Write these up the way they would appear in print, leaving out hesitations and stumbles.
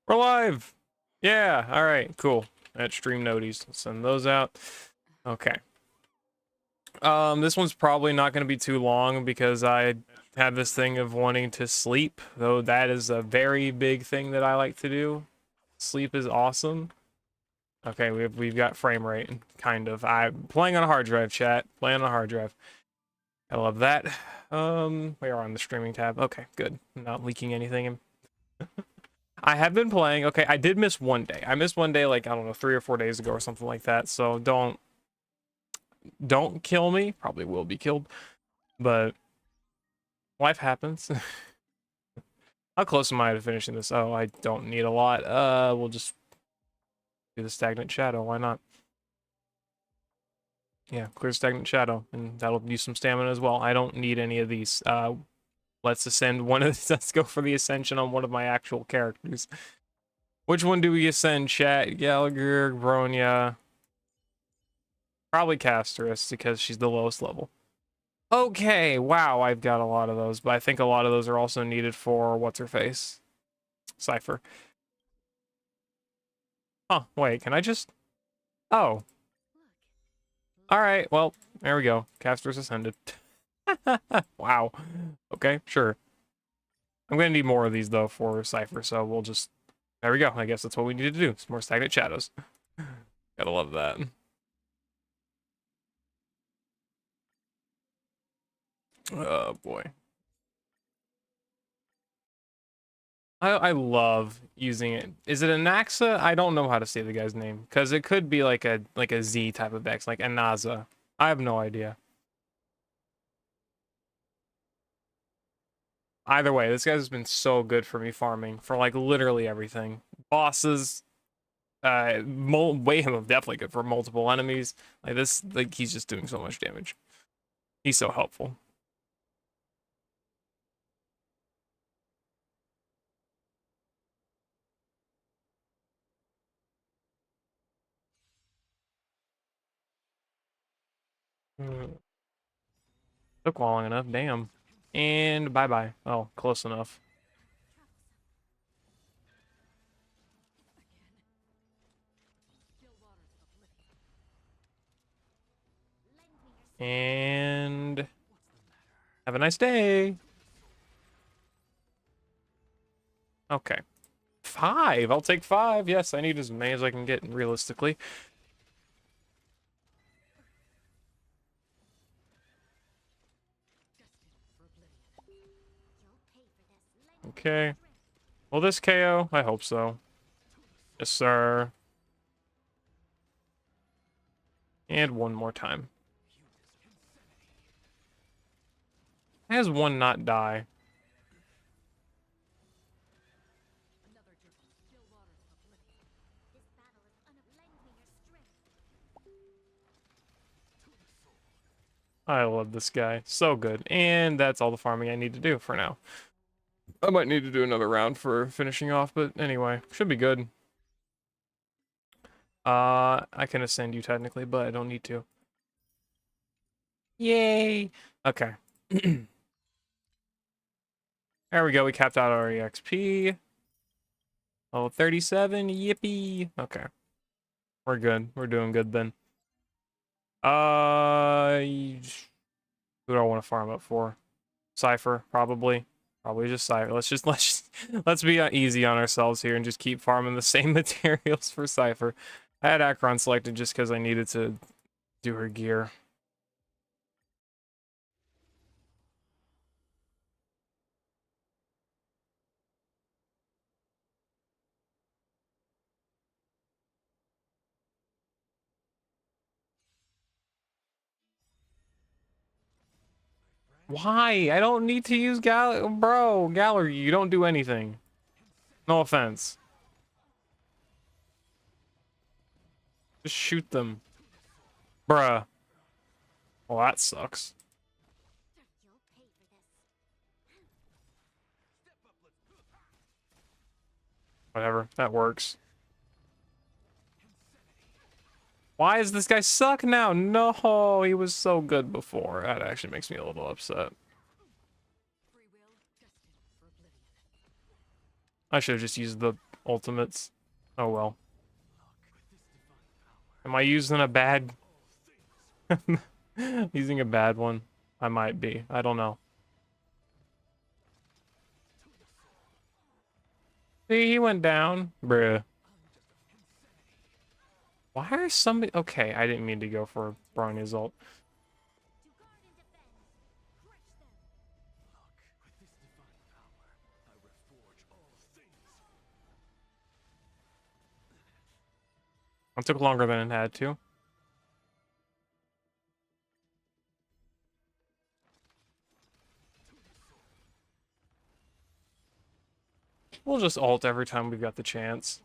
We're live. Yeah. All right. Cool. At stream noties. Send those out. Okay. This one's probably not going to be too long because I have this thing of wanting to sleep, though that is a very big thing that I like to do. Sleep is awesome. Okay, we've got frame rate, kind of. I'm playing on a hard drive, chat. Playing on a hard drive. I love that. We are on the streaming tab. Okay, good. Not leaking anything. I have been playing. Okay, I did miss one day. I missed one day, like, I don't know, 3 or 4 days ago or something like that. So don't kill me. Probably will be killed, but life happens. How close am I to finishing this? Oh, I don't need a lot. We'll just do the stagnant shadow. Why not? Yeah, clear stagnant shadow, and that'll use some stamina as well. I don't need any of these. Let's ascend one of let's go for the ascension on one of my actual characters. Which one do we ascend, chat? Gallagher, Bronya. Probably Casterus because she's the lowest level. Okay, wow, I've got a lot of those, but I think a lot of those are also needed for what's-her-face? Cypher. Huh, wait, can I just... Oh. Alright, well, there we go. Casterus ascended. Wow. Okay, sure. I'm gonna need more of these, though, for Cypher, so we'll just... There we go, I guess that's what we need to do. Some more stagnant shadows. Gotta love that. Oh, boy. I love using it. Is it a Naxa? I don't know how to say the guy's name because it could be like a Z type of X, like Anaza. I have no idea. Either way, this guy's been so good for me farming for like literally everything. Bosses, way definitely good for multiple enemies. Like this, like he's just doing so much damage. He's so helpful. Took long enough, damn. And bye-bye. Oh, close enough. And have a nice day. Okay. 5. I'll take 5. Yes, I need as many as I can get realistically. Okay. Will this KO? I hope so. Yes, sir. And one more time. Has one not die? I love this guy. So good. And that's all the farming I need to do for now. I might need to do another round for finishing off, but anyway, should be good. I can ascend you technically, but I don't need to. Yay! Okay. There we go, we capped out our EXP. Oh, 37, yippee! Okay. We're good. We're doing good then. Who do I want to farm up for? Cypher, probably. Probably just Cypher. Let's be easy on ourselves here and just keep farming the same materials for Cypher. I had Akron selected just because I needed to do her gear. Why? I don't need to use Gallery, you don't do anything. No offense. Just shoot them. Bruh. Well, that sucks. Whatever, that works. Why does this guy suck now? No, he was so good before. That actually makes me a little upset. I should have just used the ultimates. Oh well. Am I using a bad... using a bad one? I might be. I don't know. See, he went down. Bruh. Why are somebody... Okay, I didn't mean to go for Bronya's ult. It took longer than it had to. We'll just ult every time we've got the chance.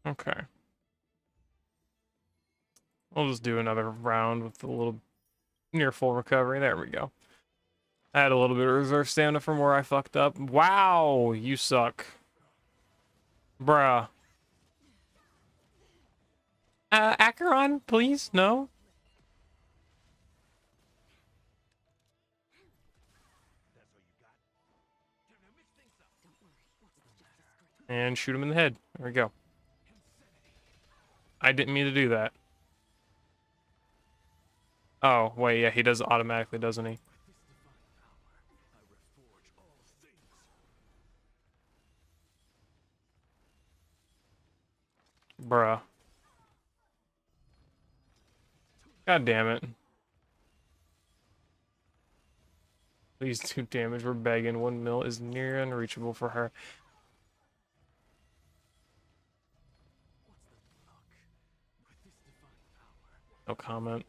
Okay. We'll just do another round with a little near full recovery. There we go. I had a little bit of reserve stamina from where I fucked up. Wow, you suck. Bruh. Acheron, please? No? And shoot him in the head. There we go. I didn't mean to do that. Oh, wait, yeah, he does it automatically, doesn't he? Bruh. God damn it. Please do damage. We're begging. 1 mil is near unreachable for her. No comment.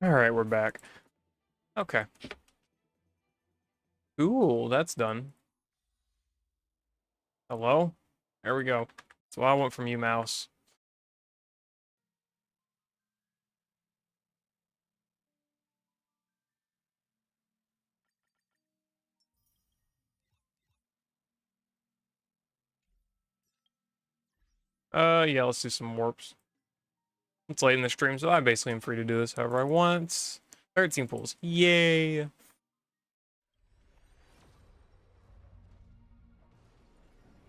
Alright, we're back. Okay. Cool, that's done. Hello? There we go. That's what I want from you, mouse. Yeah, let's do some warps. It's late in the stream, so I basically am free to do this however I want. 13 pulls. Yay!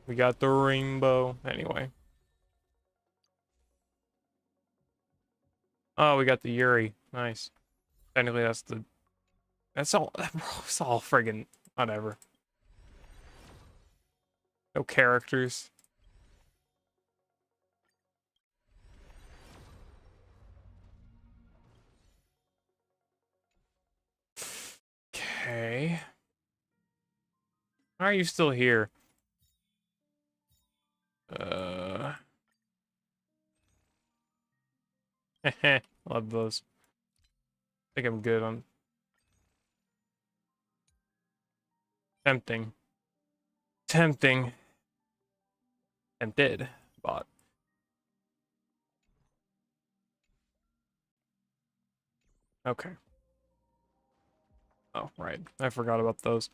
We got the rainbow. Anyway. Oh, we got the Yuri. nice. Technically, that's all. It's all friggin' whatever. No characters. Okay. Why are you still here? Love those. I think I'm good on tempting. Tempting. Tempted. Bot. Okay. Oh, right. I forgot about those.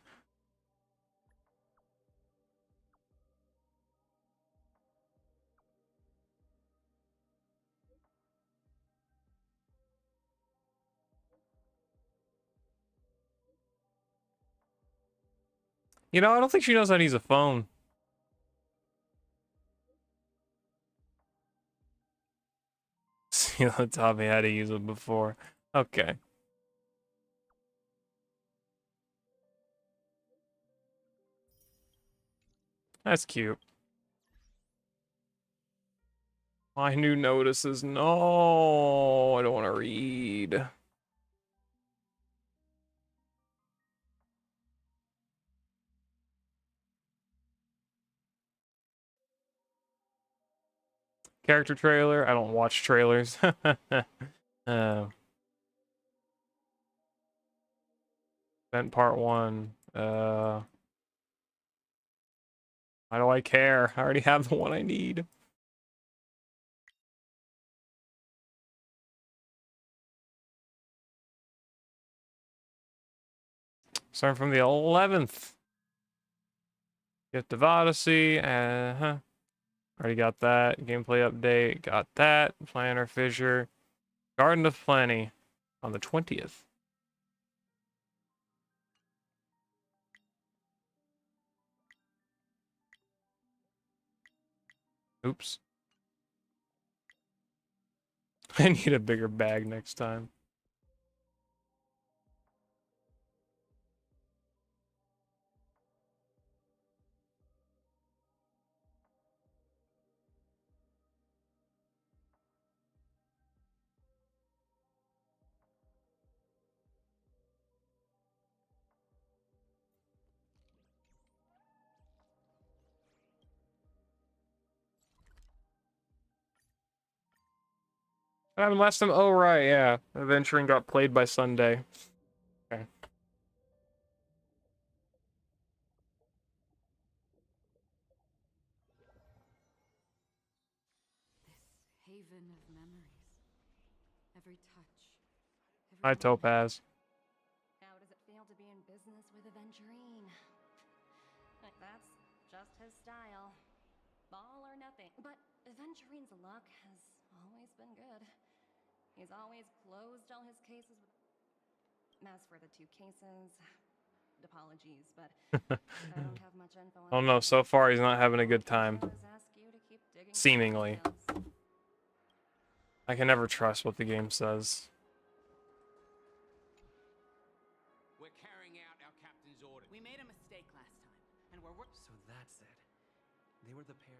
You know, I don't think she knows how to use a phone. Sheila taught me how to use it before. Okay. That's cute. My new notices. No, I don't want to read. Character trailer. I don't watch trailers. Event part 1. Why do I care? I already have the one I need. Starting from the 11th. Gift of Odyssey. Already got that. Gameplay update. Got that. Planner Fissure. Garden of Plenty on the 20th. Oops. I need a bigger bag next time. What happened last time? Oh, right, yeah. Adventuring got played by Sunday. Okay. This haven of memories. Every touch. Every Hi, Topaz. How does it feel to be in business with Aventurine? That's just his style. All or nothing. But Aventurine's luck has always been good. He's always closed all his cases with... As for the 2 cases... Apologies, but I don't have much info on Oh no, so far he's not having a good time. Digging Seemingly. I can never trust what the game says. We're carrying out our captain's orders. We made a mistake last time, and we're So that's it. They were the pair.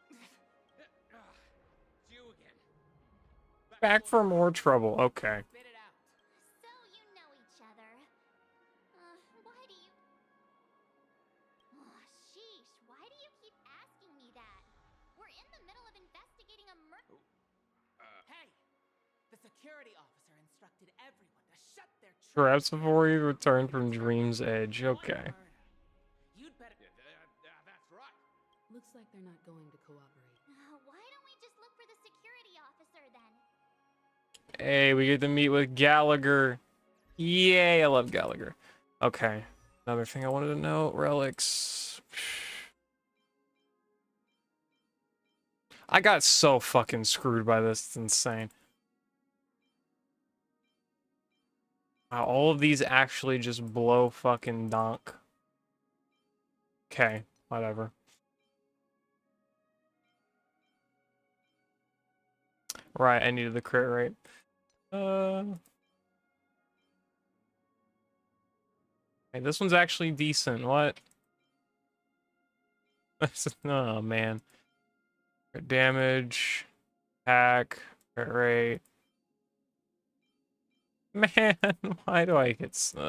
It's you again. Back for more trouble. Okay. Spit it out. So you know each other. Why do you... Oh, sheesh, why do you keep asking me that? We're in the middle of investigating a murder... Hey! The security officer instructed everyone to shut their Perhaps before we return from Dream's Edge. Okay. You'd better... That's right. Looks like they're not going to cooperate. why don't we just look for the security officer then? Hey, we get to meet with Gallagher. Yay, I love Gallagher. Okay. Another thing I wanted to know. Relics. I got so fucking screwed by this. It's insane. Wow, all of these actually just blow fucking donk. Okay, whatever. Right, I needed the crit rate. Hey, this one's actually decent. What? Oh man. Crit damage, attack, crit rate. Man, why do I get See,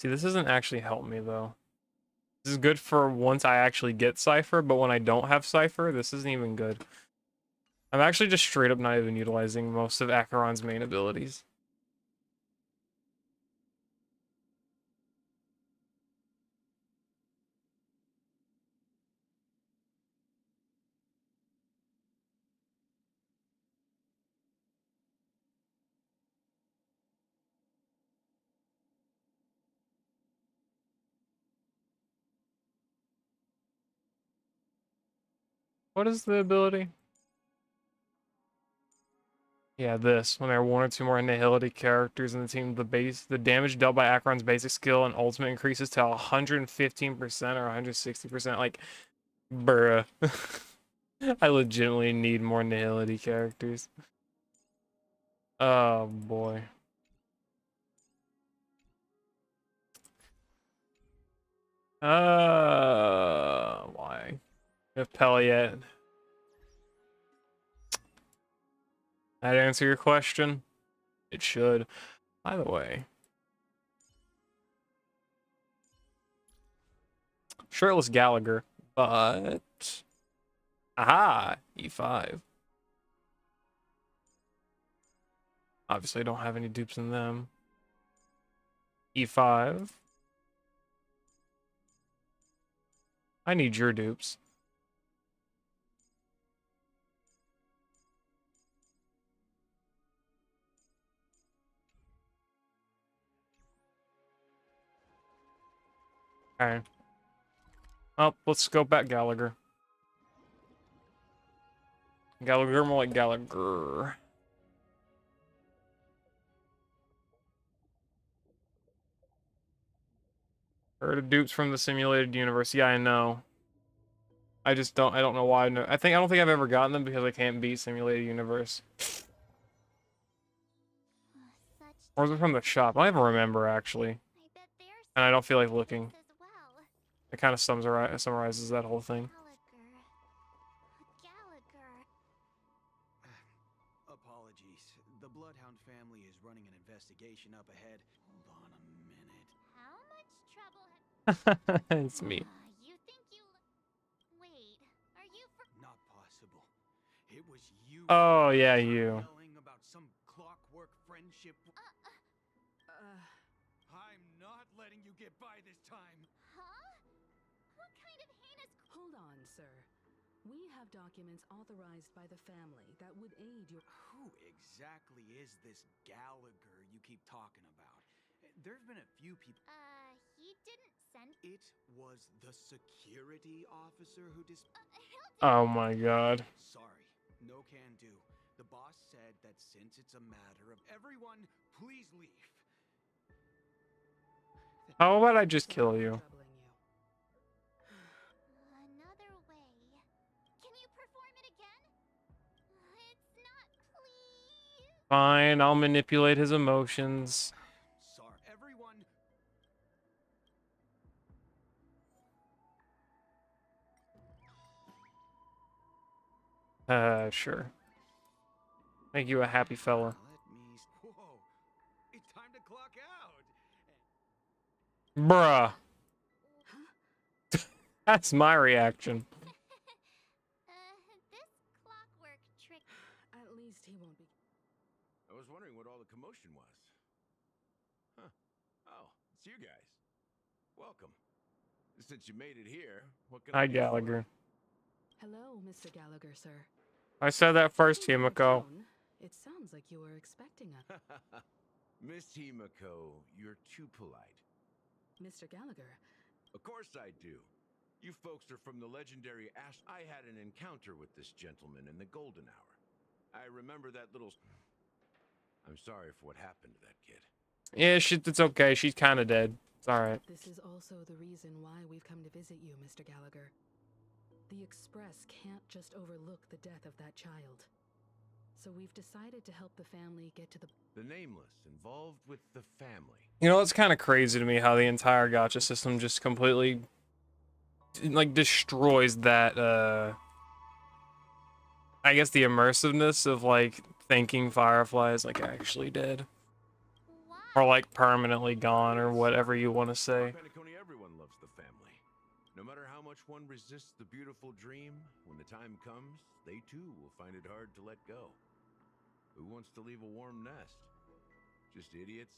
this doesn't actually help me though. This is good for once I actually get Cypher, but when I don't have Cypher, this isn't even good. I'm actually just straight up not even utilizing most of Acheron's main abilities. What is the ability? Yeah, this. When there are one or two more Annihility characters in the team, the damage dealt by Acheron's basic skill and ultimate increases to 115% or 160%. Like, bruh. I legitimately need more Annihility characters. Oh boy. Why? If Pelliet. That answer your question? It should. By the way. Shirtless Gallagher, but... Aha! E5. Obviously, I don't have any dupes in them. E5. I need your dupes. Okay. Oh, let's go back Gallagher. Gallagher, more like Gallagher. Heard of dupes from the simulated universe. Yeah, I know. I don't know why. I don't think I've ever gotten them because I can't beat simulated universe. Such Or was it from the shop? I don't even remember, actually. I bet they're And I don't feel like looking. as well. It kind of summarizes that whole thing. Gallagher. Apologies. The Bloodhound family is running an investigation up ahead. Hold on a minute. How much trouble have It's me. you think you Wait, are you for Not possible. It was you. Oh, yeah, you. Yelling about some clockwork friendship. I'm not letting you get by this time. Huh? What kind of heinous Hold on, sir. We have documents authorized by the family that would aid your... Who exactly is this Gallagher you keep talking about? There's been a few people. He didn't send It was the security officer who Hilton. Oh my god. Sorry, no can do. The boss said that since it's a matter of everyone, please leave. How about I just kill you? Troubling you. Another way. Can you perform it again? It's not, please. Fine, I'll manipulate his emotions. Sorry, everyone. Sure. Make you a happy fella. Whoa, it's time to clock out. Bruh. That's my reaction. This clockwork trick. At least he won't be... I was wondering what all the commotion was. Huh. Oh, it's you guys. Welcome. Since you made it here, what can Hi, I do for you? Gallagher. Hello, Mr. Gallagher, sir. I said that first, From your Himiko. tone, it sounds like you were expecting us. Miss Himiko, you're too polite. Mr. Gallagher, Of course I do. You folks are from the legendary Ash. I had an encounter with this gentleman in the Golden Hour. I remember that little... I'm sorry for what happened to that kid. Yeah, shit, it's okay. She's kind of dead. It's alright. This is also the reason why we've come to visit you, Mr. Gallagher. The Express can't just overlook the death of that child. So we've decided to help the family get to the... The Nameless involved with the family. You know, it's kind of crazy to me how the entire gacha system just completely, like, destroys that, I guess the immersiveness of, like, thinking Firefly is, like, actually dead. Or, Why? like, permanently gone, or whatever you want to say. Penacony, everyone loves the family. No matter how much one resists the beautiful dream, when the time comes, they too will find it hard to let go. Who wants to leave a warm nest? Just idiots,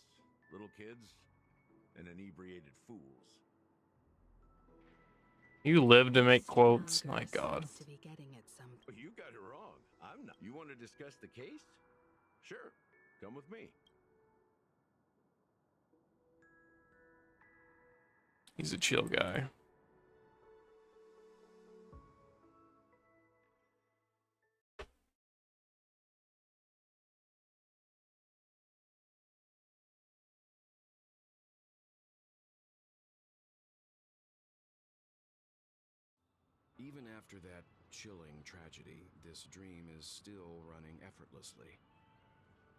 little kids, and inebriated fools. You live to make Mr. quotes. Gallagher My god. seems to be getting at some... But you got it wrong. I'm not. You want to discuss the case? Sure. Come with me. He's a chill guy. Even after that chilling tragedy, this dream is still running effortlessly.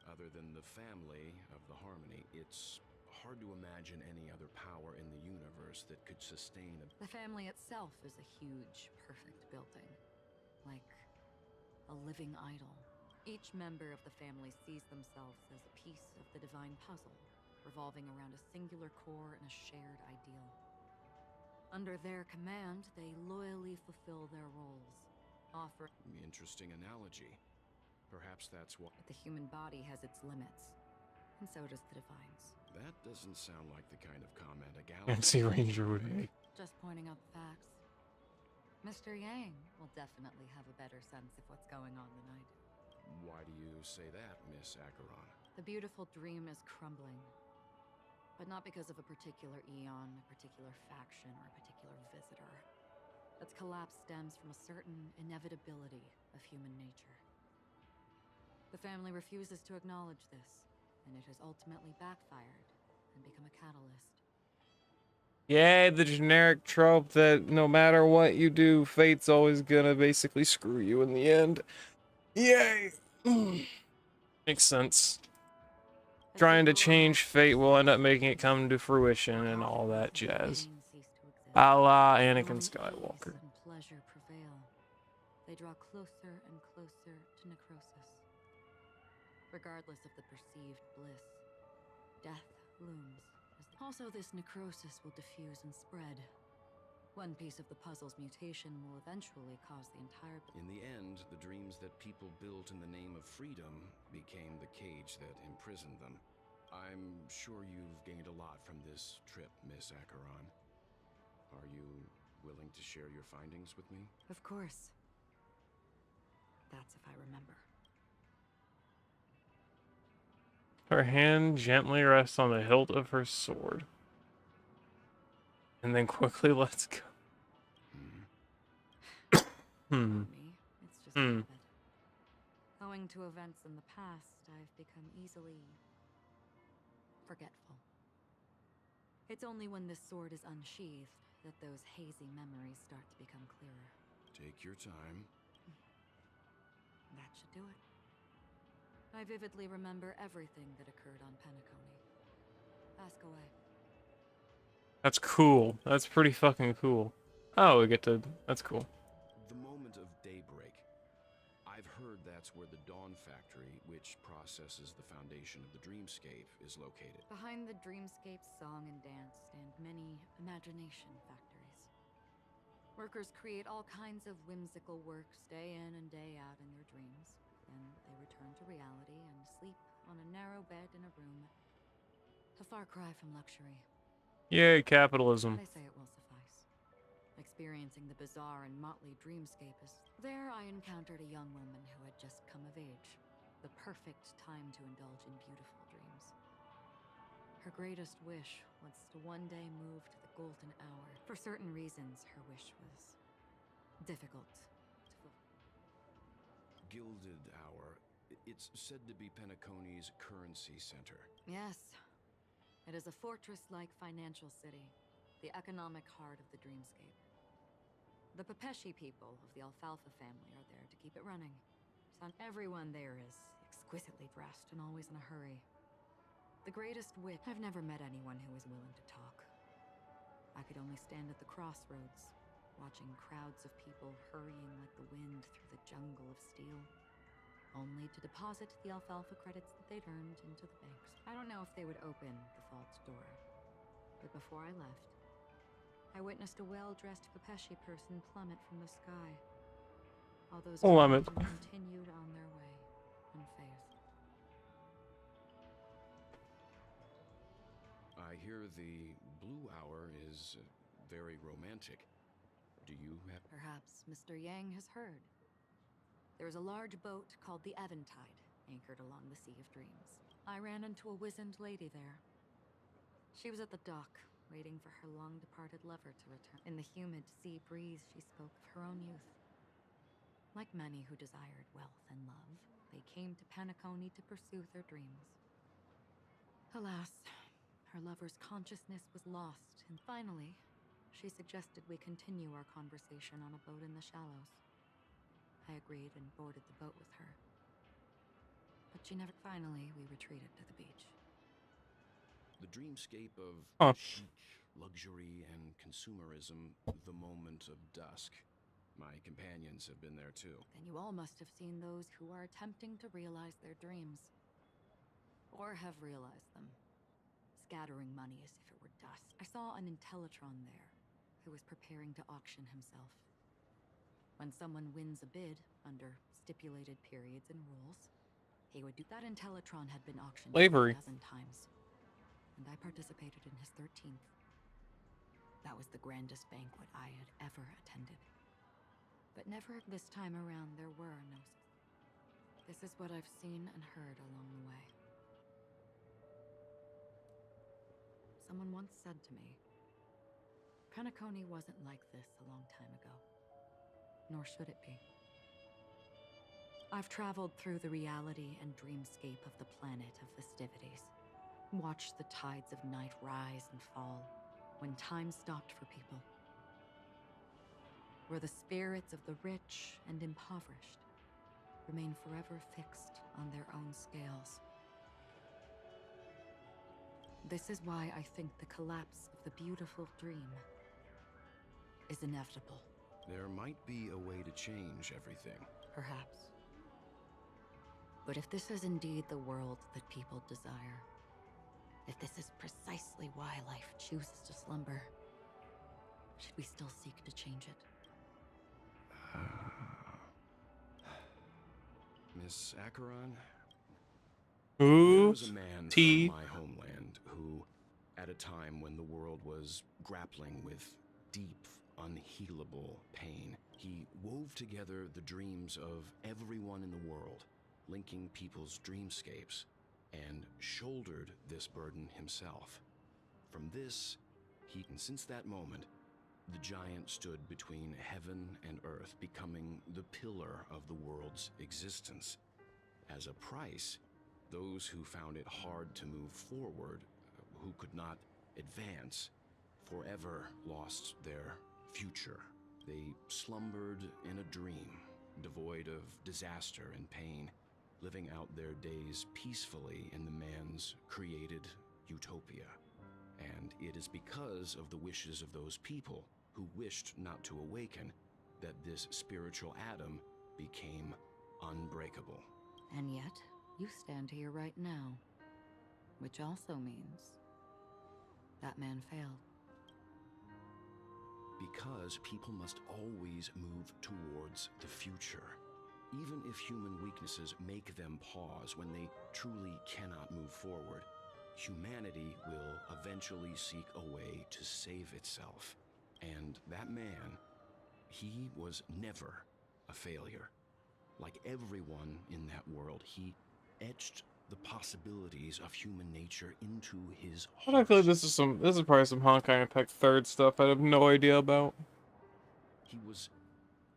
Other than the family of the Harmony, it's hard to imagine any other power in the universe that could sustain a... The family itself is a huge, perfect building. Like a living idol. Each member of the family sees themselves as a piece of the divine puzzle, revolving around a singular core and a shared ideal. Under their command, they loyally fulfill their roles, offering... Interesting analogy. Perhaps that's why... But the human body has its limits, and so does the divine's. That doesn't sound like the kind of comment a galaxy... Nancy Ranger would make. Just pointing out the facts. Mr. Yang will definitely have a better sense of what's going on than I do. Why do you say that, Miss Acheron? The beautiful dream is crumbling. But not because of a particular eon, a particular faction, or a particular visitor. Its collapse stems from a certain inevitability of human nature. The family refuses to acknowledge this, and it has ultimately backfired and become a catalyst. Yay, the generic trope that no matter what you do, fate's always gonna basically screw you in the end. Yay! Makes sense. Trying to change fate will end up making it come to fruition and all that jazz. A la Anakin Skywalker. And pleasure prevail. They draw closer and closer to necrosis. Regardless of the perceived bliss, death looms. Also, this necrosis will diffuse and spread. One piece of the puzzle's mutation will eventually cause the entire... In the end, the dreams that people built in the name of freedom became the cage that imprisoned them. I'm sure you've gained a lot from this trip, Miss Acheron. Are you willing to share your findings with me? Of course. That's if I remember. Her hand gently rests on the hilt of her sword. And then quickly lets go. For me, it's just a habit. Owing to events in the past, I've become easily forgetful. It's only when this sword is unsheathed that those hazy memories start to become clearer. Take your time. That should do it. I vividly remember everything that occurred on Penacony. Ask away. That's cool. That's pretty fucking cool. Oh, we get to... That's cool. The moment of daybreak. I've heard that's where the Dawn Factory, which processes the foundation of the dreamscape, is located. Behind the dreamscape's song and dance stand many imagination factories. Workers create all kinds of whimsical works day in and day out in their dreams. Then they return to reality and sleep on a narrow bed in a room. A far cry from luxury. Yay, capitalism. They say it will suffice. Experiencing the bizarre and motley dreamscape is... There I encountered a young woman who had just come of age. The perfect time to indulge in beautiful dreams. Her greatest wish was to one day move to the golden hour. For certain reasons, her wish was difficult to fulfill. Gilded Hour. It's said to be Penacony's currency center. Yes. It is a fortress-like financial city, the economic heart of the dreamscape. The Pepeshi people of the Alfalfa family are there to keep it running. Everyone there is exquisitely dressed and always in a hurry. The greatest wit. I've never met anyone who was willing to talk. I could only stand at the crossroads, watching crowds of people hurrying like the wind through the jungle of steel, only to deposit the alfalfa credits that they'd earned into the banks. I don't know if they would open the vault door, but before I left, I witnessed a well-dressed Pepeshi person plummet from the sky. All those Plummet. continued on their way, unfazed. I hear the blue hour is very romantic. Do you have... Perhaps Mr. Yang has heard. There's a large boat called the Eventide, anchored along the Sea of Dreams. I ran into a wizened lady there. She was at the dock, waiting for her long-departed lover to return. In the humid sea breeze, she spoke of her own youth. Like many who desired wealth and love, they came to Penacony to pursue their dreams. Alas, her lover's consciousness was lost, and finally, she suggested we continue our conversation on a boat in the shallows. I agreed and boarded the boat with her. But she never... Finally, we retreated to the beach. The dreamscape of Huh. chic, luxury, and consumerism, the moment of dusk. My companions have been there too. Then you all must have seen those who are attempting to realize their dreams. Or have realized them. Scattering money as if it were dust. I saw an Intellitron there, who was preparing to auction himself. When someone wins a bid, under stipulated periods and rules, he would do... That Intellitron had been auctioned Slavery. 12 times. And I participated in his 13th. That was the grandest banquet I had ever attended. But never this time around there were no... This is what I've seen and heard along the way. Someone once said to me, Penacony wasn't like this a long time ago. Nor should it be. I've traveled through the reality and dreamscape of the planet of festivities. Watched the tides of night rise and fall when time stopped for people. Where the spirits of the rich and impoverished remain forever fixed on their own scales. This is why I think the collapse of the beautiful dream is inevitable. There might be a way to change everything. Perhaps. But if this is indeed the world that people desire, if this is precisely why life chooses to slumber, should we still seek to change it? Miss Acheron? Ooh. There was a man T. from my homeland who, at a time when the world was grappling with deep, unhealable pain, he wove together the dreams of everyone in the world, linking people's dreamscapes, and shouldered this burden himself. From this, and since that moment, the giant stood between heaven and earth, becoming the pillar of the world's existence. As a price, those who found it hard to move forward, who could not advance, forever lost their future. They slumbered in a dream, devoid of disaster and pain, living out their days peacefully in the man's created utopia. And it is because of the wishes of those people who wished not to awaken that this spiritual atom became unbreakable. And yet, you stand here right now, which also means that man failed. Because people must always move towards the future. Even if human weaknesses make them pause when they truly cannot move forward, humanity will eventually seek a way to save itself. And that man, he was never a failure. Like everyone in that world, he etched the possibilities of human nature into his heart. I feel like this is probably some Honkai Impact 3rd stuff I have no idea about. He was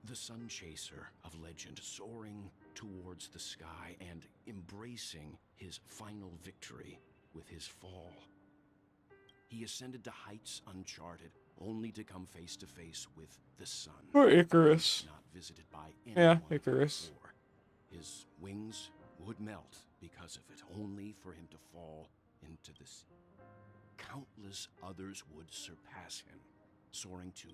the sun chaser of legend, soaring towards the sky and embracing his final victory with his fall. He ascended to heights uncharted, only to come face to face with the sun. Or Icarus. Not visited by Yeah, anyone Icarus. before. His wings would melt because of it, only for him to fall into the sea. Countless others would surpass him, soaring to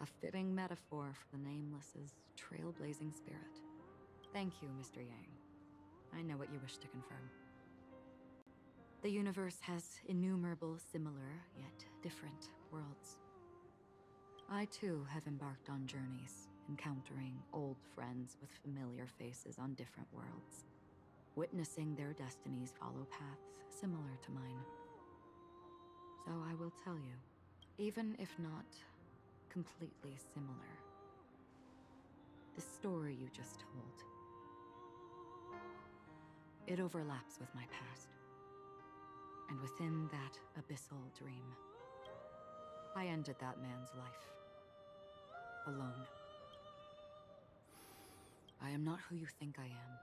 A fitting metaphor for the Nameless's trailblazing spirit. Thank you, Mr. Yang. I know what you wish to confirm. The universe has innumerable similar, yet different worlds. I too have embarked on journeys, encountering old friends with familiar faces on different worlds, witnessing their destinies follow paths similar to mine. So I will tell you, even if not completely similar, the story you just told, it overlaps with my past. And within that abyssal dream, I ended that man's life. Alone. I am not who you think I am.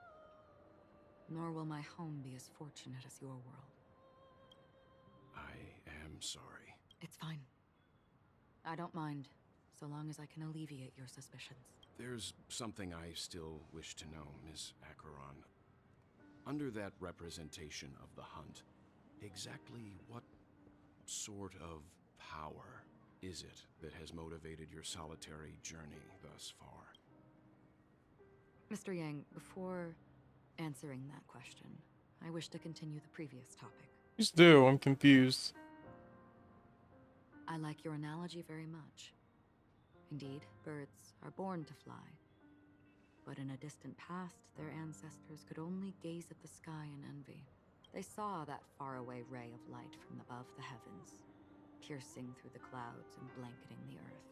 Nor will my home be as fortunate as your world. I am sorry. It's fine. I don't mind, so long as I can alleviate your suspicions. There's something I still wish to know, Miss Acheron. Under that representation of the hunt, exactly what sort of power is it that has motivated your solitary journey thus far? Mr. Yang, before answering that question, I wish to continue the previous topic. Just do, I'm confused. I like your analogy very much. Indeed, birds are born to fly. But in a distant past, their ancestors could only gaze at the sky in envy. They saw that faraway ray of light from above the heavens, piercing through the clouds and blanketing the earth.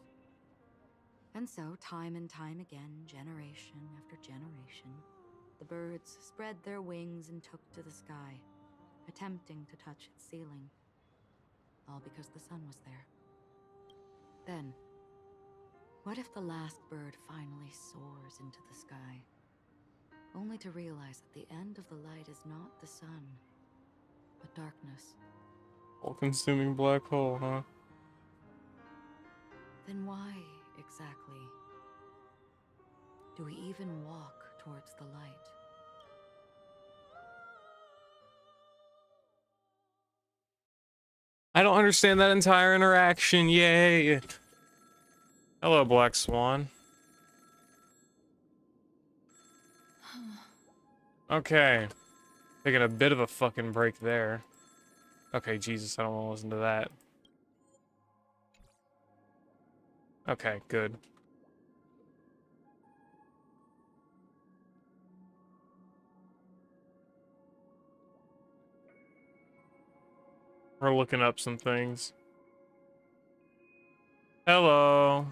And so, time and time again, generation after generation, the birds spread their wings and took to the sky, attempting to touch its ceiling, all because the sun was there. Then, what if the last bird finally soars into the sky, only to realize that the end of the light is not the sun, but darkness? All-consuming black hole, huh? Then why, exactly, do we even walk towards the light? I don't understand that entire interaction. Yay! Hello, Black Swan. Okay. Taking a bit of a fucking break there. Okay, Jesus, I don't want to listen to that. Okay, good. We're looking up some things. Hello.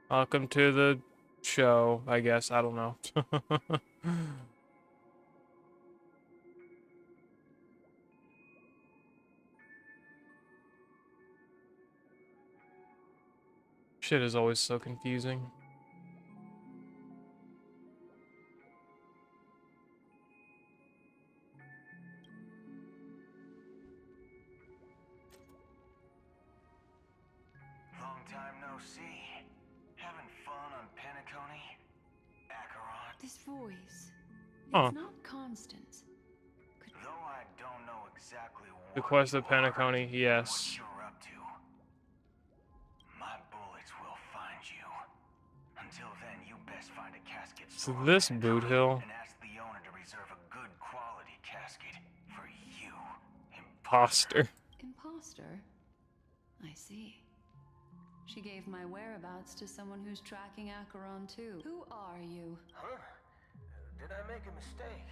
Welcome to the show, I guess. I don't know. Shit is always so confusing. Long time no see. Having fun on Penacony? Acheron? This voice, Huh. it's not constant. Though I don't know exactly what The quest you of Penacony, are, what yes. you're up to, my bullets will find you. Until then, you best find a casket So store on this Penacony boot hill. and ask the owner to reserve a good quality casket for you, Imposter. Imposter? I see. She gave my whereabouts to someone who's tracking Acheron too. Who are you? Huh? Did I make a mistake?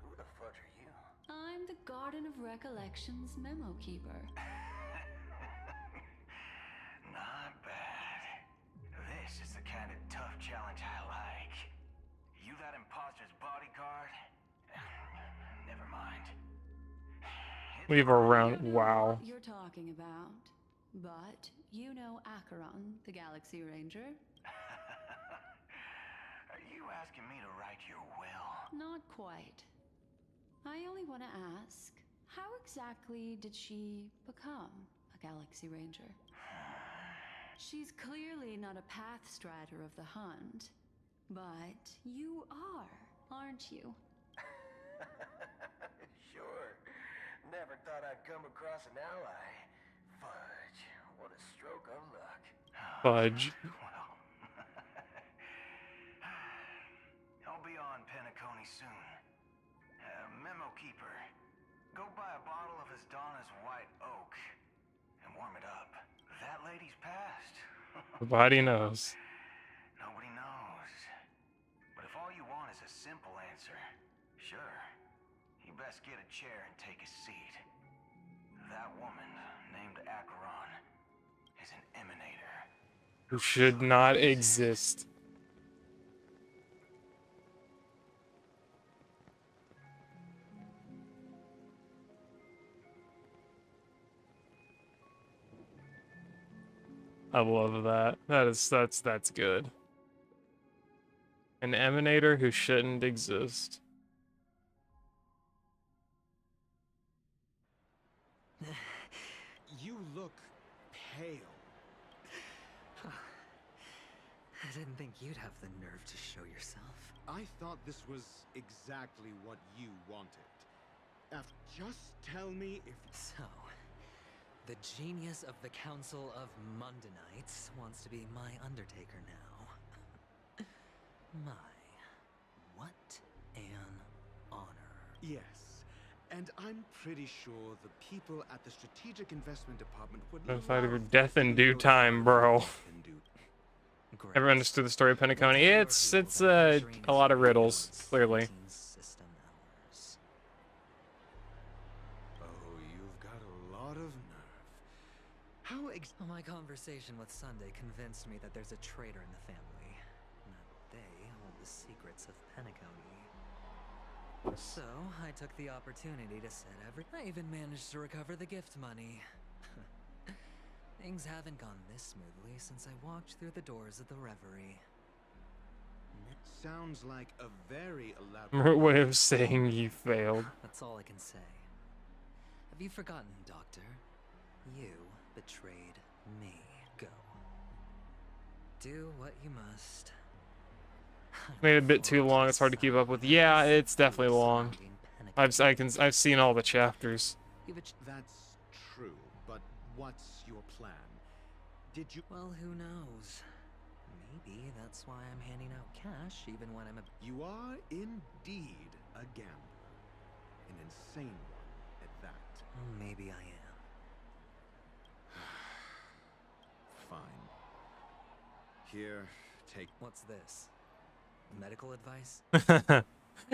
Who the fudge are you? I'm the Garden of Recollections memo keeper. Not bad. This is the kind of tough challenge I like. You that imposter's bodyguard? Never mind. Leave her I around. don't know Wow. what you're talking about, but you know Acheron, the Galaxy Ranger? Are you asking me to write your will? Not quite. I only want want to ask, how exactly did she become a Galaxy Ranger? She's clearly not a path strider of the hunt, but you are, aren't you? Sure. Never thought I'd come across an ally. Fudge. What a stroke of luck. Fudge. Well, I'll be on Penacony soon. Memo keeper, go buy a bottle of his Donna's White Oak and warm it up. That lady's passed. Nobody knows. Nobody knows. But if all you want is a simple answer, sure, you best get a chair and take a seat. That woman, named Acheron, is an emanator. Who should not exist. I love that. That's good. An emanator who shouldn't exist. You look pale. I didn't think you'd have the nerve to show yourself. I thought this was exactly what you wanted. Just tell me if... So, the genius of the Council of Mundanites wants to be my Undertaker now. What an honor. Yes, and I'm pretty sure the people at the Strategic Investment Department would Notified of your love death in due time, bro. can do. Great. Ever understood the story of Penacony? It's a lot of riddles, clearly. System hours. Oh, you've got a lot of nerve. How My conversation with Sunday convinced me that there's a traitor in the family. And that they hold the secrets of Penacony. So, I took the opportunity to set I even managed to recover the gift money. Things haven't gone this smoothly since I walked through the doors of the Reverie. sounds like a very elaborate Right way of saying you failed. That's all I can say. Have you forgotten, Doctor? You betrayed me. Go. Do what you must. Made it a bit too long. It's hard to keep up with. Yeah, it's definitely long. I've seen all the chapters. That's true, but what's your plan? Did you... Well, who knows? Maybe that's why I'm handing out cash even when I'm You are indeed a gambler. An insane one at that. Maybe I am. Fine. Here, take... What's this? Medical advice?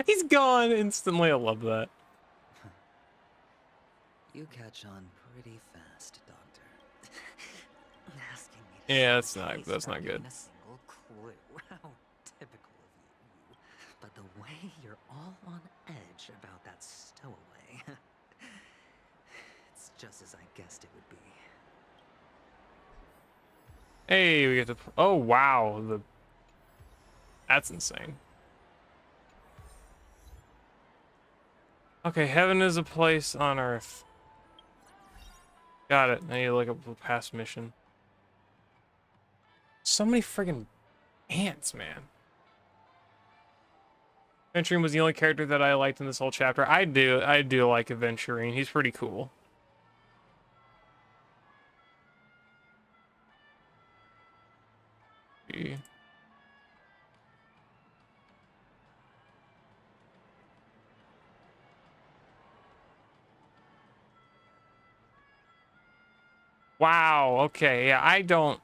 He's gone instantly. I love that. You catch on pretty fast, Doctor. Asking me to Yeah, solve a case that's not without good. giving a single clue. How typical of you. But the way you're all on edge about that stowaway, it's just as I guessed it would be. Hey, we get to. Oh wow, that's insane. Okay, heaven is a place on earth. Got it. I need to look up the past mission. So many friggin' ants, man. Aventurine was the only character that I liked in this whole chapter. I do like Aventurine. He's pretty cool. Wow. Okay. Yeah. I don't.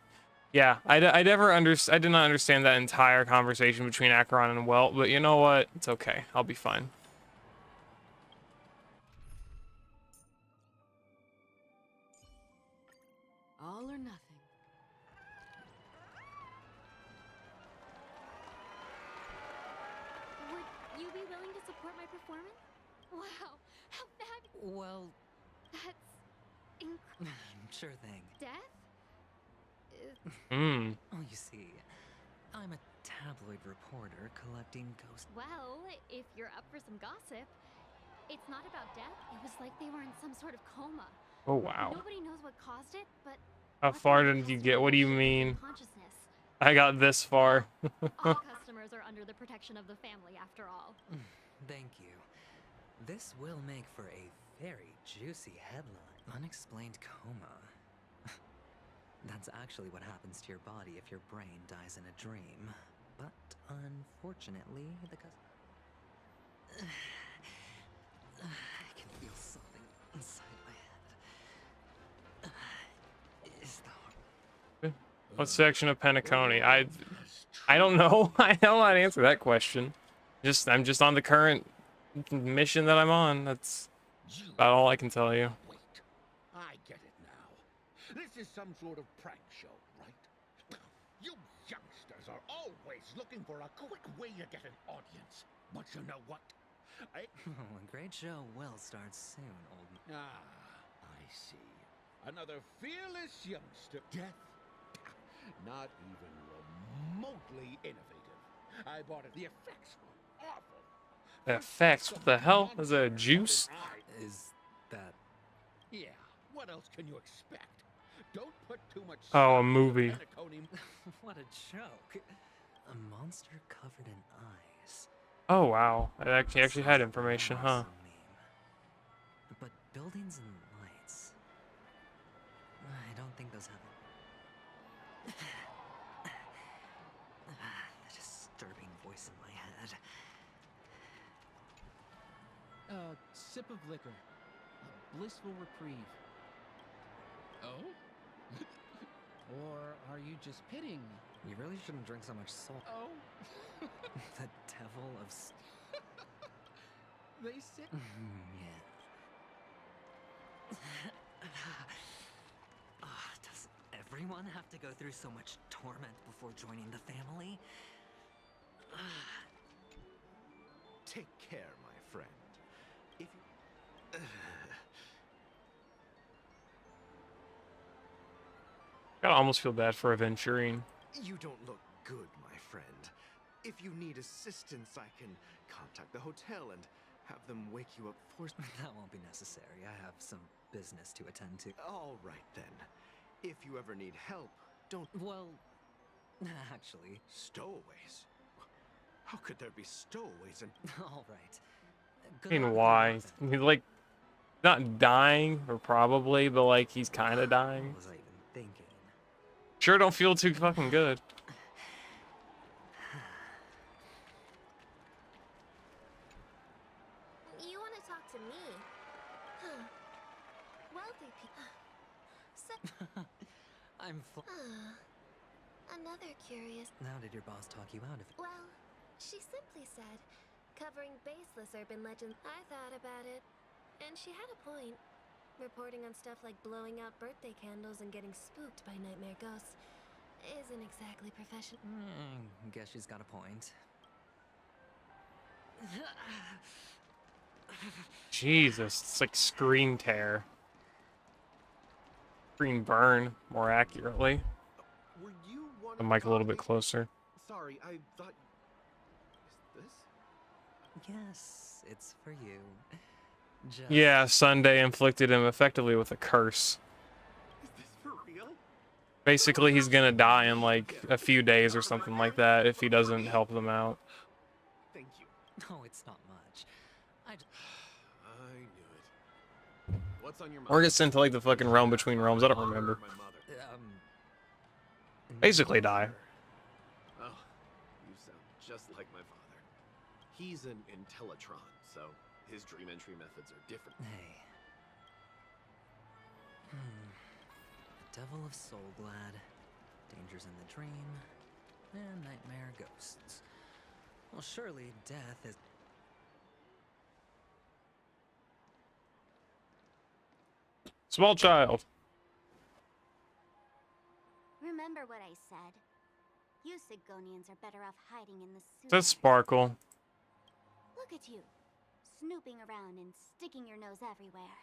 Yeah. I did not understand that entire conversation between Acheron and Welt. But you know what? It's okay. I'll be fine. All or nothing. Would you be willing to support my performance? Wow, how fabulous! Well, That's incredible. sure thing. Death? Oh, you see, I'm a tabloid reporter collecting ghost. Well, if you're up for some gossip, It's not about death. It was like they were in some sort of coma. Oh wow. Nobody knows what caused it, but How far did you get? What do you mean? I got this far. All customers are under the protection of the family, after all. Thank you. This will make for a very juicy headline. Unexplained coma. That's actually what happens to your body if your brain dies in a dream. But unfortunately, I can feel something inside my head. Is the What section of Penacony? I don't know. I don't know how to answer that question. I'm just on the current mission that I'm on. That's about all I can tell you. Wait, I get it now. This is some sort of prank show, right? You youngsters are always looking for a quick way to get an audience. But you know what? a great show will start soon, old. I see. Another fearless youngster. Death. Not even remotely innovative. I bought it. The effects were awful. Effects? What the hell? Is that a juice? Is that... Yeah, what else can you expect? Don't put too much... Oh, a movie. What a joke. A monster covered in eyes. Oh, wow. I actually had information, huh? But buildings and lights... I don't think those have... The disturbing voice in my head. Sip of liquor. A blissful reprieve. Oh? Or are you just pitying me? You really shouldn't drink so much salt. Oh? The devil of... They sit... yeah. Does everyone have to go through so much torment before joining the family? Take care, my friend. If you... I almost feel bad for Aventurine. You don't look good, my friend. If you need assistance, I can contact the hotel and have them wake you up for... That won't be necessary. I have some business to attend to. All right, then. If you ever need help, don't... Well, actually... Stowaways? How could there be stowaways in... All right. I mean, why? He's like, not dying, or probably, but like, he's kind of dying. What was I even thinking? Sure don't feel too fucking good. You want to talk to me? Huh. Wealthy people. I'm Another curious... How did your boss talk you out of it? Well, she simply said, covering baseless urban legends. I thought about it, and she had a point. Reporting on stuff like blowing out birthday candles and getting spooked by nightmare ghosts isn't exactly professional. Guess she's got a point. Jesus, it's like screen tear. Screen burn, more accurately. Were you one The mic a little bit closer. Sorry, I thought... Is this? Yes, it's for you. Just... Yeah, Sunday inflicted him effectively with a curse. Is this for real? Basically, he's gonna die in like a few days or something like that if he doesn't help them out. Thank you. No, it's not much. I knew it. What's on your mind? Or get sent to like the fucking realm between realms. I don't remember. Basically die. Oh, you sound just like my father. He's an Intellitron, so his dream entry methods are different. Hey. The devil of Soulglad, dangers in the dream, and nightmare ghosts. Well, surely death is... Small child. Remember what I said. You Sigonians are better off hiding in the sewers. That's Sparkle. Look at you, snooping around and sticking your nose everywhere.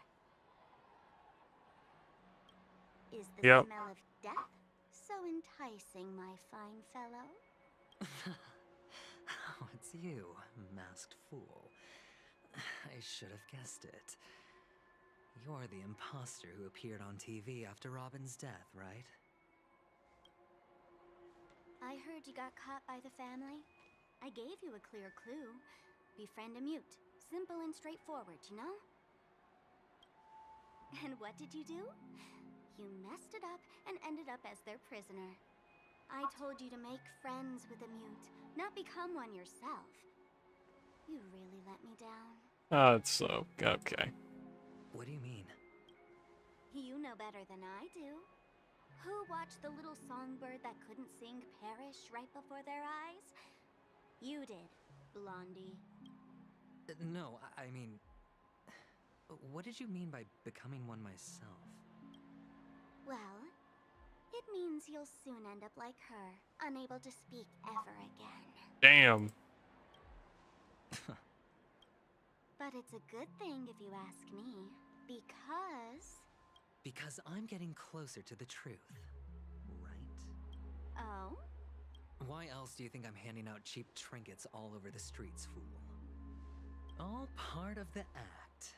Is the smell of death so enticing, my fine fellow? Oh, it's you, masked fool. I should have guessed it. You're the imposter who appeared on TV after Robin's death, right? I heard you got caught by the family. I gave you a clear clue. Befriend a mute. Simple and straightforward, you know? And what did you do? You messed it up and ended up as their prisoner. I told you to make friends with a mute, not become one yourself. You really let me down. Oh, it's so okay. What do you mean? You know better than I do. Who watched the little songbird that couldn't sing perish right before their eyes? You did, Blondie. No, I mean... What did you mean by becoming one myself? Well, it means you'll soon end up like her, unable to speak ever again. Damn. But it's a good thing if you ask me, because... Because I'm getting closer to the truth, right? Oh? Why else do you think I'm handing out cheap trinkets all over the streets, fool? All part of the act.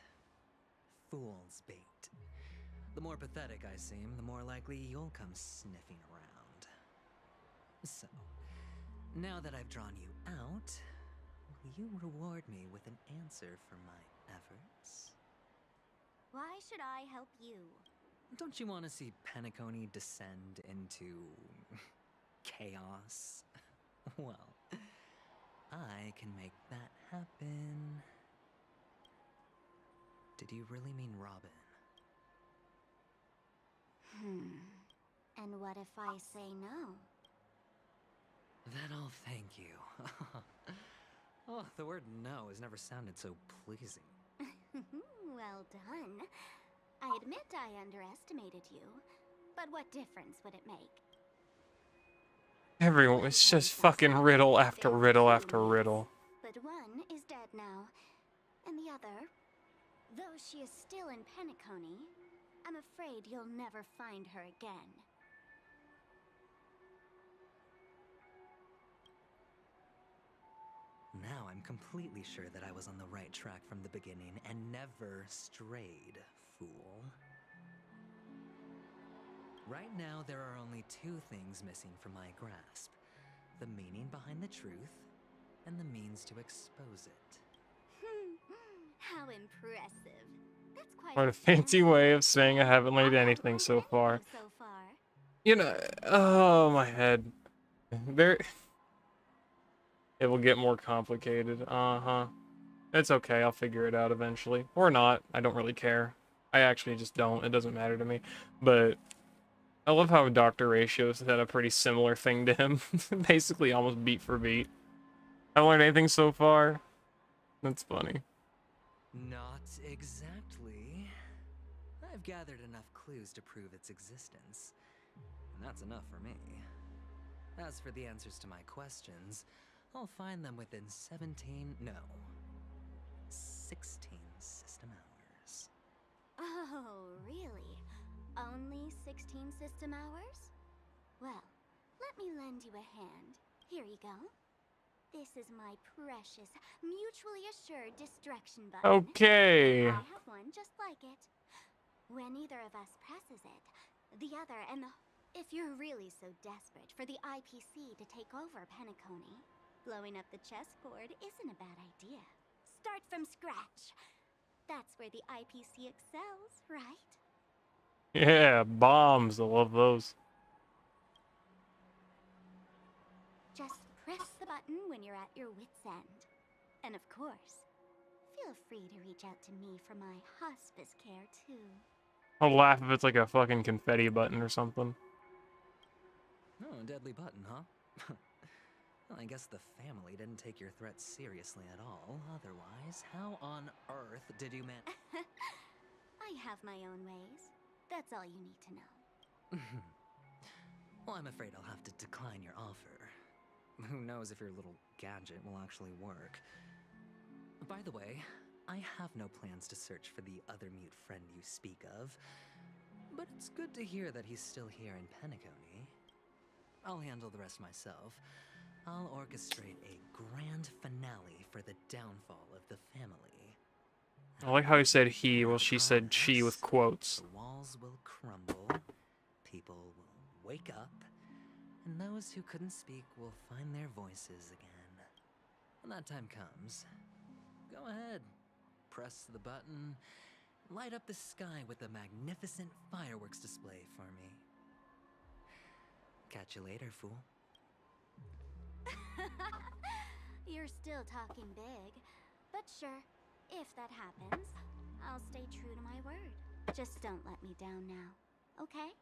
Fool's bait. The more pathetic I seem, the more likely you'll come sniffing around. So, now that I've drawn you out, will you reward me with an answer for my efforts? Why should I help you? Don't you want to see Penacony descend into... chaos? Well, I can make that happen. Did you really mean Robin? And what if I say no? Then I'll thank you. Oh, the word no has never sounded so pleasing. Well done. I admit I underestimated you, but what difference would it make? Everyone, it's just fucking riddle after riddle after riddle. But one is dead now, and the other, though she is still in Penacony, I'm afraid you'll never find her again. Now I'm completely sure that I was on the right track from the beginning and never strayed, fool. Right now, there are only two things missing from my grasp. The meaning behind the truth, and the means to expose it. How impressive. That's quite What a fancy way of saying I haven't learned anything so far. You know, oh, my head. There... It will get more complicated. Uh-huh. It's okay, I'll figure it out eventually. Or not, I don't really care. I actually just don't, it doesn't matter to me. But I love how Dr. Ratio said a pretty similar thing to him. Basically almost beat for beat. I learned anything so far? That's funny. Not exactly. I've gathered enough clues to prove its existence. And that's enough for me. As for the answers to my questions, I'll find them within 16 system hours. Oh, really? Only 16 system hours? Well, let me lend you a hand. Here you go. This is my precious, mutually assured distraction button. Okay. I have one just like it. When either of us presses it, the other and the... If you're really so desperate for the IPC to take over Penacony, blowing up the chessboard isn't a bad idea. Start from scratch. That's where the IPC excels, right? Yeah, bombs, I love those. Just press the button when you're at your wit's end. And of course, feel free to reach out to me for my hospice care too. I'll laugh if it's like a fucking confetti button or something. Oh, a deadly button, huh? Well, I guess the family didn't take your threats seriously at all. Otherwise, how on earth did you I have my own ways. That's all you need to know. Well, I'm afraid I'll have to decline your offer. Who knows if your little gadget will actually work. By the way, I have no plans to search for the other mute friend you speak of, but it's good to hear that he's still here in Penacony. I'll handle the rest myself. I'll orchestrate a grand finale for the downfall of the family. I like how he said he, well, she said she with quotes. The walls will crumble, people will wake up, and those who couldn't speak will find their voices again. When that time comes, go ahead, press the button, light up the sky with a magnificent fireworks display for me. Catch you later, fool. You're still talking big, but sure, if that happens, I'll stay true to my word. Just don't let me down now, okay?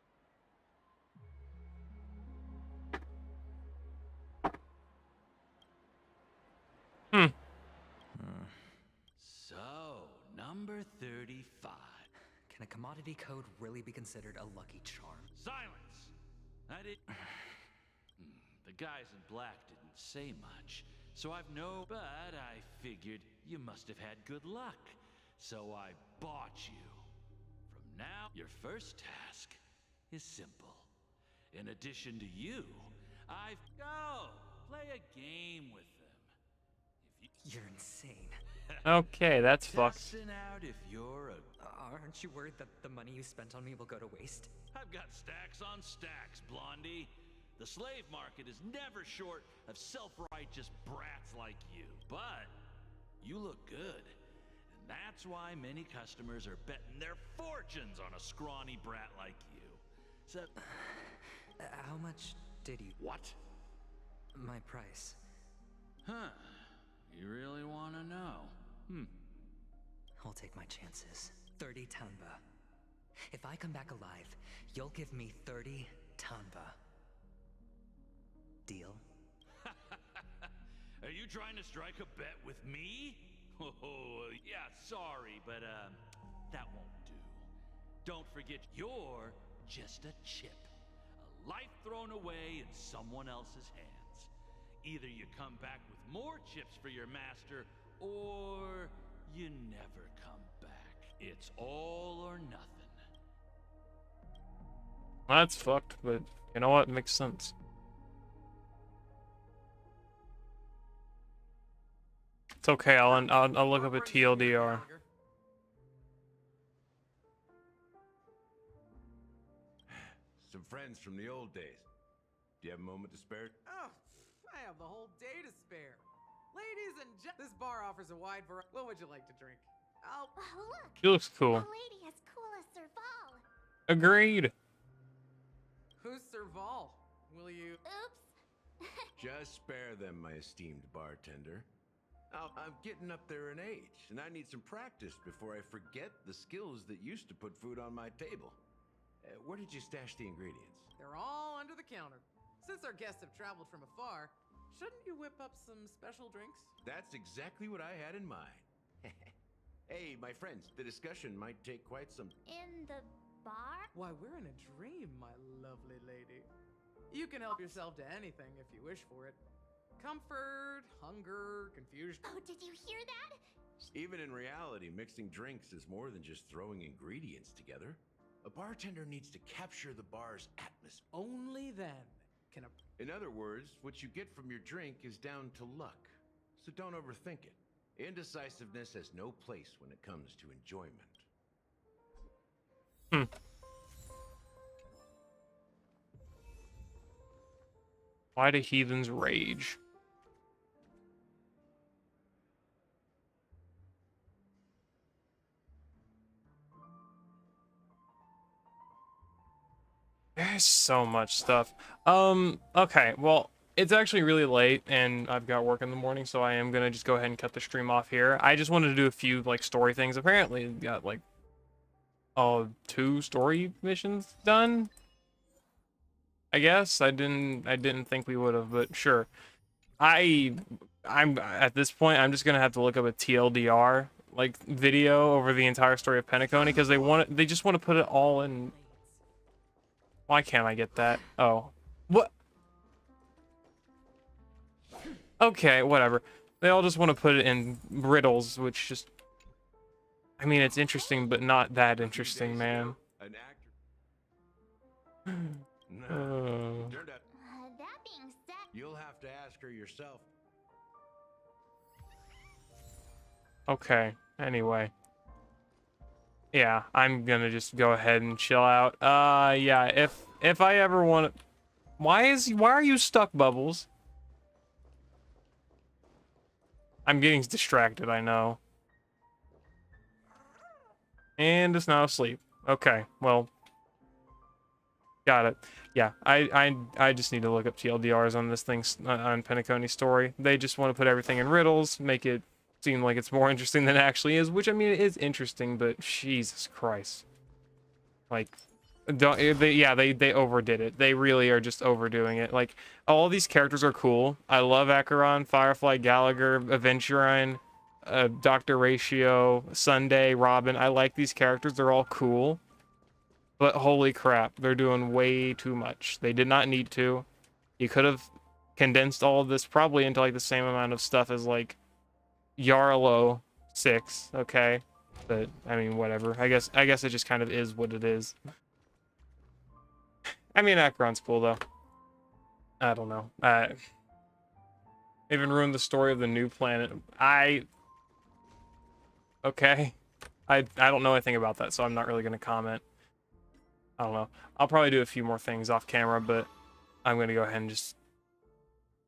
So, number 35. Can a commodity code really be considered a lucky charm? Silence! I did. The guys in black didn't say much, so I've no. But I figured you must have had good luck, so I bought you. From now, your first task is simple. In addition to you, I've go play a game with them. You're insane. Okay, that's fucked. Testing out if you're a. Aren't you worried that the money you spent on me will go to waste? I've got stacks on stacks, Blondie. The slave market is never short of self-righteous brats like you. But you look good. And that's why many customers are betting their fortunes on a scrawny brat like you. So... How much did you... What? My price. Huh. You really want to know? I'll take my chances. 30 tanba. If I come back alive, you'll give me 30 tanba. Deal? Are you trying to strike a bet with me? Oh, yeah, sorry, but that won't do. Don't forget, you're just a chip. A life thrown away in someone else's hands. Either you come back with more chips for your master, or you never come back. It's all or nothing. That's fucked, but you know what? It makes sense. It's okay. I'll look up a TLDR. Some friends from the old days. Do you have a moment to spare? Oh, I have the whole day to spare. Ladies and gentlemen, this bar offers a wide variety. What would you like to drink? Oh, look! She looks cool. A lady as cool as Serval. Agreed. Who's Serval? Will you... Oops. Just spare them, my esteemed bartender. I'm getting up there in age, and I need some practice before I forget the skills that used to put food on my table. Where did you stash the ingredients? They're all under the counter. Since our guests have traveled from afar, shouldn't you whip up some special drinks? That's exactly what I had in mind. Hey, my friends, the discussion might take quite some... In the bar? Why, we're in a dream, my lovely lady. You can help yourself to anything if you wish for it. Comfort, hunger, confusion. Oh, did you hear that? Even in reality, mixing drinks is more than just throwing ingredients together. A bartender needs to capture the bar's atmosphere. Only then can a... In other words, what you get from your drink is down to luck. So don't overthink it. Indecisiveness has no place when it comes to enjoyment. Why do heathens rage? There's so much stuff. Okay, well, it's actually really late, and I've got work in the morning, so I am gonna just go ahead and cut the stream off here. I just wanted to do a few, like, story things. Apparently, got, like, 2 story missions done? I guess. I didn't think we would have, but sure. I'm at this point, I'm just gonna have to look up a TLDR, like, video over the entire story of Penacony, because they just want to put it all in... Why can't I get that? Oh. What? Okay, whatever. They all just want to put it in riddles, which just... I mean, it's interesting, but not that interesting, man. An actor. No. Turned out. That being said... You'll have to ask her yourself. Okay, anyway. Yeah, I'm gonna just go ahead and chill out. Yeah, if I ever want to... why are you stuck, Bubbles? I'm getting distracted, I know. And it's now asleep. Okay, well, got it. Yeah, I just need to look up TLDRs on this thing, on Penacony's story. They just want to put everything in riddles, make it seem like it's more interesting than it actually is, which, I mean, it is interesting, but Jesus Christ. Like, they overdid it. They really are just overdoing it. Like, all these characters are cool. I love Acheron, Firefly, Gallagher, Aventurine, Dr. Ratio, Sunday, Robin. I like these characters. They're all cool. But holy crap, they're doing way too much. They did not need to. You could have condensed all of this probably into like the same amount of stuff as like Yarlow 6, okay? But I mean, whatever. I guess it just kind of is what it is. I mean, Acheron's cool though. I don't know. Even ruined the story of the new planet. Okay. I don't know anything about that, so I'm not really gonna comment. I don't know. I'll probably do a few more things off camera, but I'm gonna go ahead and just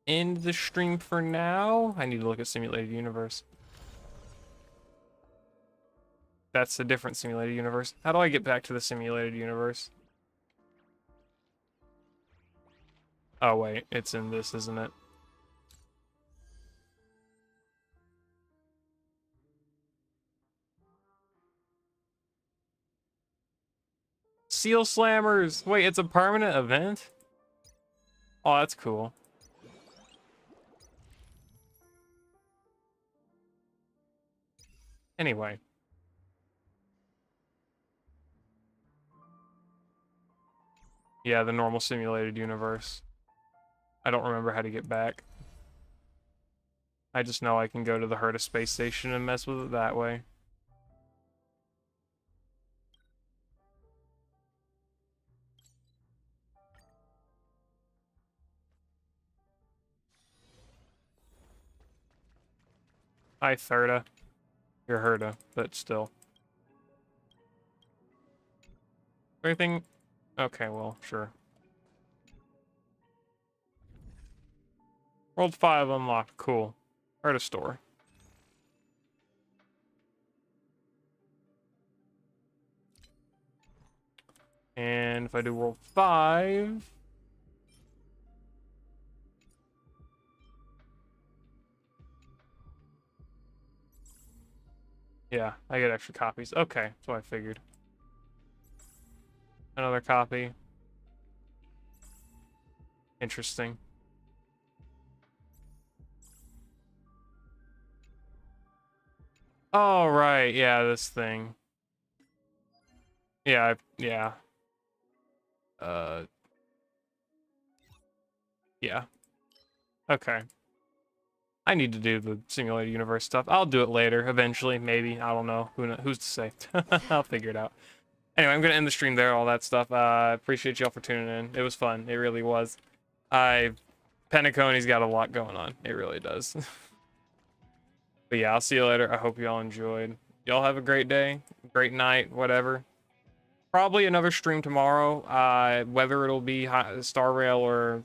end the stream for now. I need to look at Simulated Universe. That's a different Simulated Universe. How do I get back to the Simulated Universe? Oh wait, it's in this, isn't it? Seal Slammers! Wait, it's a permanent event? Oh, that's cool. Anyway. Yeah, the normal Simulated Universe. I don't remember how to get back. I just know I can go to the Herta space station and mess with it that way. Hi, Herta. You're Herta, but still. Anything? Okay, well, sure. World 5 unlocked. Cool. Herta store. And if I do World 5... yeah, I get extra copies. Okay, so I figured. Another copy. Interesting. Oh, right. Yeah, this thing. Yeah, yeah. Yeah. Okay. I need to do the Simulated Universe stuff. I'll do it later, eventually, maybe. I don't know. Who's to say? I'll figure it out. Anyway, I'm gonna end the stream there, all that stuff. Appreciate y'all for tuning in. It was fun. It really was. Penacony's got a lot going on. It really does. But yeah, I'll see you later. I hope y'all enjoyed. Y'all have a great day, great night, whatever. Probably another stream tomorrow. Whether it'll be Star Rail or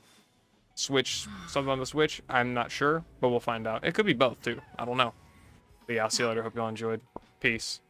Switch, something on the Switch, I'm not sure, but we'll find out. It could be both too. I don't know. But yeah, I'll see you later. Hope y'all enjoyed. Peace.